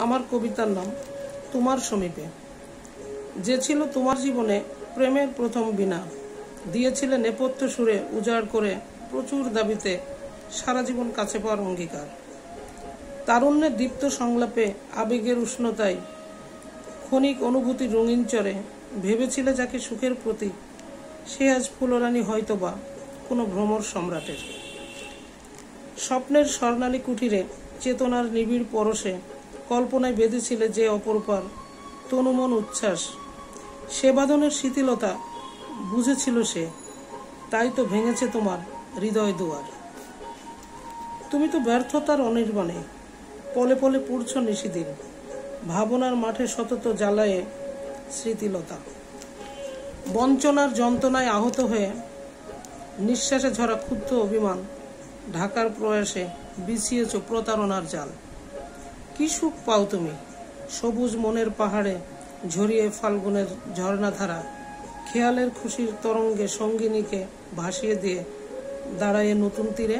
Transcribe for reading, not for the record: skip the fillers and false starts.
আমার কবিতার নাম তোমার সমীপে। যে ছিল তোমার জীবনে প্রেমের প্রথম বীণা, দিয়েছিলে নেপথ্য সুরে উজাড় করে প্রচুর দাবিতে সারা জীবন কাছে পাওয়ার অঙ্গীকার। তারুণ্যের দীপ্ত সংলাপে আবেগের উষ্ণতায় ক্ষণিক অনুভূতির রঙিন চরে ভেবেছিলে যাকে সুখের প্রতীক, সে আজ ফুলরানী হয়তোবা কোনো ভ্রমর সম্রাটের। স্বপ্নের স্বর্ণালী কুটিরে চেতনার নিবিড় পরশে কল্পনায় বেঁধেছিলে যে অপরূপার তনুমন উচ্ছ্বাস, সে বাঁধনের শিথিলতা বুঝেছিল সে, তাই তো ভেঙেছে তোমার হৃদয় দুয়ার। তুমি তো ব্যর্থতার অনির্বাণে পলে পলে পুড়ছ নিশিদিন, ভাবনার মাঠে সতত জ্বালায়ে স্মৃতিলতা। বঞ্চনার যন্ত্রণায় আহত হয়ে নিঃশ্বাসে ঝরা ক্ষুব্ধ অভিমান ঢাকার প্রয়াসে বিছিয়েছ প্রতারণার জাল। কি সুখ পাও তুমি সবুজ মনের পাহাড়ে ঝরিয়ে ফাল্গুনের ঝর্ণাধারা, খেয়ালের খুশির তরঙ্গে সঙ্গিনীকে ভাসিয়ে দিয়ে দাঁড়ায়ে নতুন তীরে।